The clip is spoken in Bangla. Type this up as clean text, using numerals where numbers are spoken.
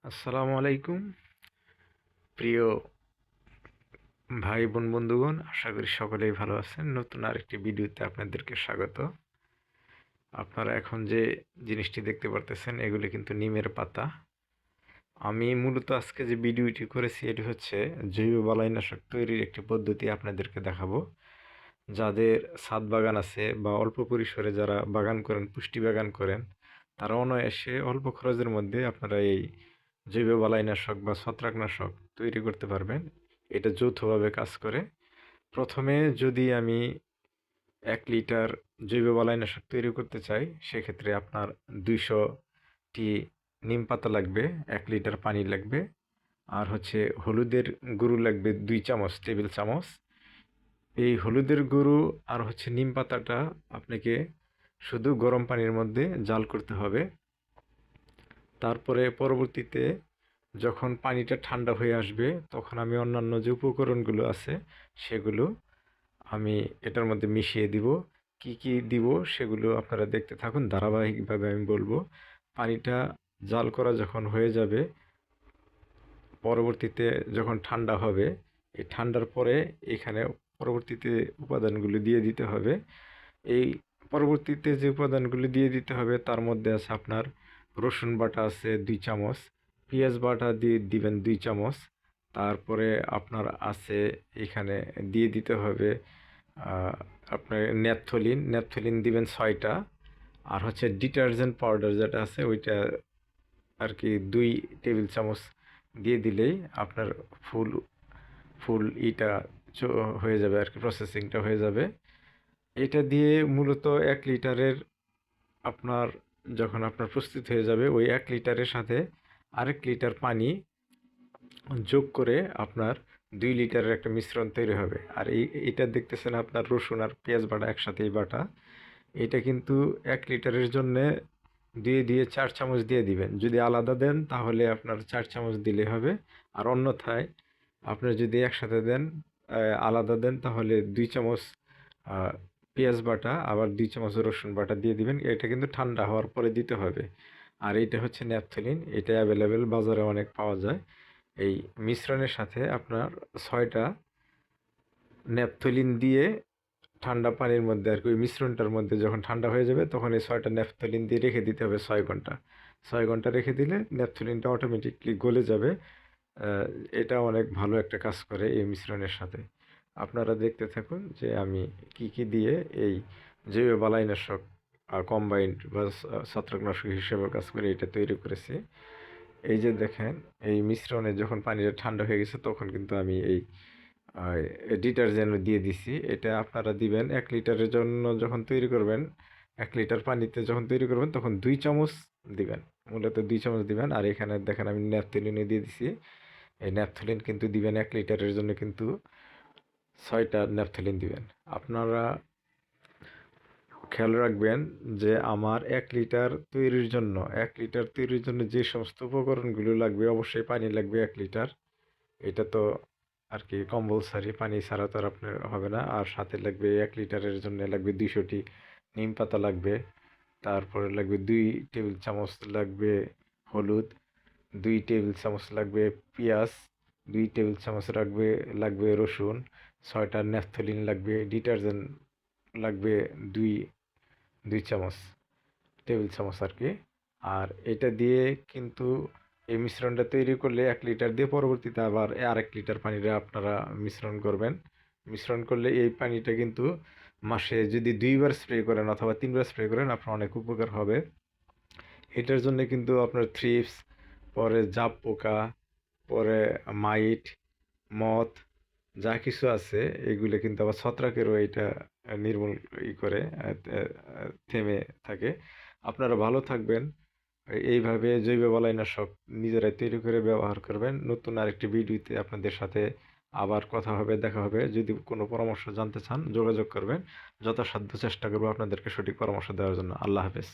আসসালামু আলাইকুম প্রিয় ভাই বোন বন্ধুগণ, আশা করি সকলেই ভালো আছেন। নতুন আরেকটি ভিডিওতে আপনাদেরকে স্বাগত। আপনারা এখন যে জিনিসটি দেখতে পারতেছেন এগুলি কিন্তু নিমের পাতা। আমি মূলত আজকে যে ভিডিওটি করেছি এটি হচ্ছে জৈব বালাইনাশক তৈরির একটি পদ্ধতি আপনাদেরকে দেখাবো। যাদের ছাদ বাগান আছে বা অল্প পরিসরে যারা বাগান করেন, পুষ্টি বাগান করেন, তারা অনায়াসে অল্প খরচের মধ্যে আপনারা এই জৈব বালাইনাশক বা ছত্রাকনাশক তৈরি করতে পারবেন। এটা যৌথভাবে কাজ করে। প্রথমে যদি আমি 1 লিটার জৈব বালাইনাশক তৈরি করতে চাই, সেক্ষেত্রে আপনার 200টি নিম পাতা লাগবে, 1 লিটার পানি লাগবে, আর হচ্ছে হলুদের গুঁড়ো লাগবে 2 চামচ, টেবিল চামচ। এই হলুদের গুঁড়ো আর হচ্ছে নিম পাতাটা আপনাকে শুধু গরম পানির মধ্যে জাল করতে হবে। তারপরে পরবর্তীতে যখন পানিটা ঠান্ডা হয়ে আসবে তখন আমি অন্যান্য যে উপকরণগুলো আছে সেগুলো আমি এটার মধ্যে মিশিয়ে দিব। কি কি দিব সেগুলো আপনারা দেখতে থাকুন, ধারাবাহিকভাবে আমি বলবো। পানিটা জাল করা যখন হয়ে যাবে, পরবর্তীতে যখন ঠান্ডা হবে, এই ঠান্ডার পরে এখানে পরবর্তীতে উপাদানগুলো দিয়ে দিতে হবে। এই পরবর্তীতে যে উপাদানগুলো দিয়ে দিতে হবে তার মধ্যে আছে আপনার রসুন বাটা আছে 2 চামচ, পেঁয়াজ বাটা দিয়ে দিবেন 2 চামচ। তারপরে আপনার আছে এখানে দিয়ে দিতে হবে আপনার ন্যাপথলিন দিবেন 6টা। আর হচ্ছে ডিটারজেন্ট পাউডার যেটা আছে ওইটা আর কি 2 টেবিল চামচ দিয়ে দিলেই আপনার ফুল ফুল ইটা হয়ে যাবে আর কি, প্রসেসিংটা হয়ে যাবে। এটা দিয়ে মূলত 1 লিটারের আপনার যখন আপনার প্রস্তুত হয়ে যাবে, ওই 1 লিটারের সাথে আরেক লিটার পানি যোগ করে আপনার 2 লিটারের একটা মিশ্রণ তৈরি হবে। আর এটা দেখতেছেন আপনার রসুন আর পেঁয়াজ বাটা একসাথেই বাটা। এটা কিন্তু 1 লিটারের জন্যে দিয়ে 4 চামচ দিয়ে দিবেন। যদি আলাদা দেন তাহলে আপনার 4 চামচ দিলে হবে। আর অন্যথায় আপনার যদি একসাথে দেন, আলাদা দেন, তাহলে 2 চামচ পেঁয়াজ বাটা আবার 2 চামচ রসুন বাটা দিয়ে দিবেন। এটা কিন্তু ঠান্ডা হওয়ার পরে দিতে হবে। আর এটা হচ্ছে ন্যাপথলিন, এটা অ্যাভেলেবেল বাজারে অনেক পাওয়া যায়। এই মিশ্রণের সাথে আপনার 6টা ন্যাপথলিন দিয়ে ঠান্ডা পানির মধ্যে আর কি, ওই মিশ্রণটার মধ্যে যখন ঠান্ডা হয়ে যাবে তখন এই 6টা ন্যাপথলিন দিয়ে রেখে দিতে হবে 6 ঘন্টা। 6 ঘন্টা রেখে দিলে ন্যাপথলিনটা অটোমেটিকলি গলে যাবে। এটা অনেক ভালো একটা কাজ করে এই মিশ্রণের সাথে। আপনারা দেখতে থাকুন যে আমি কি কি দিয়ে এই জৈব বালাইনাশক কম্বাইন্ড বা ছত্রাকনাশক হিসেবে কাজ করে এটা তৈরি করেছি। এই যে দেখেন, এই মিশ্রণে যখন পানিটা ঠান্ডা হয়ে গেছে তখন কিন্তু আমি এই ডিটারজেন্ট দিয়ে দিছি। এটা আপনারা দিবেন 1 লিটারের জন্য যখন তৈরি করবেন, 1 লিটার পানিতে যখন তৈরি করবেন তখন 2 চামচ দিবেন, মূলত 2 চামচ দিবেন। আর এখানে দেখেন আমি ন্যাপথলিনও দিয়ে দিছি। এই ন্যাপথলিন কিন্তু দিবেন 1 লিটারের জন্য কিন্তু 6টা ন্যাপথলিন দিবেন। আপনারা খেয়াল রাখবেন যে আমার 1 লিটার তৈরির জন্য যে সমস্ত উপকরণগুলো লাগবে, অবশ্যই পানি লাগবে 1 লিটার। এটা তো আর কি কম্পালসারি, পানি ছাড়া তো আর আপনার হবে না। আর সাথে লাগবে 1 লিটারের জন্য লাগবে 200টি নিম পাতা লাগবে। তারপরে লাগবে 2 টেবিল চামচ লাগবে হলুদ, 2 টেবিল চামচ লাগবে পেঁয়াজ, 2 টেবিল চামচ লাগবে রসুন, 6টা ন্যাপথলিন লাগবে, ডিটারজেন্ট লাগবে দুই 2 টেবিল চামচ আর কি। আর এটা দিয়ে কিন্তু এই মিশ্রণটা তৈরি করলে 1 লিটার দিয়ে পরবর্তীতে আবার আরেক লিটার পানিটা আপনারা মিশ্রণ করবেন। মিশ্রণ করলে এই পানিটা কিন্তু মাসে যদি 2বার স্প্রে করেন অথবা 3বার স্প্রে করেন আপনার অনেক উপকার হবে। এটার জন্য কিন্তু আপনার থ্রিপস, পরে জাপ পোকা, পরে মাইট, মথ, যা কিছু আছে এগুলো কিন্তু আবার ছত্রাকেরও এটা নির্মূল করে থেমে থাকে। আপনারা ভালো থাকবেন। এইভাবে জৈব বালাইনাশক নিজেরাই তৈরি করে ব্যবহার করবেন। নতুন আরেকটি ভিডিওতে আপনাদের সাথে আবার কথা হবে, দেখা হবে। যদি কোনো পরামর্শ জানতে চান যোগাযোগ করবেন। যথাসাধ্য চেষ্টা করব আপনাদেরকে সঠিক পরামর্শ দেওয়ার জন্য। আল্লাহ হাফেজ।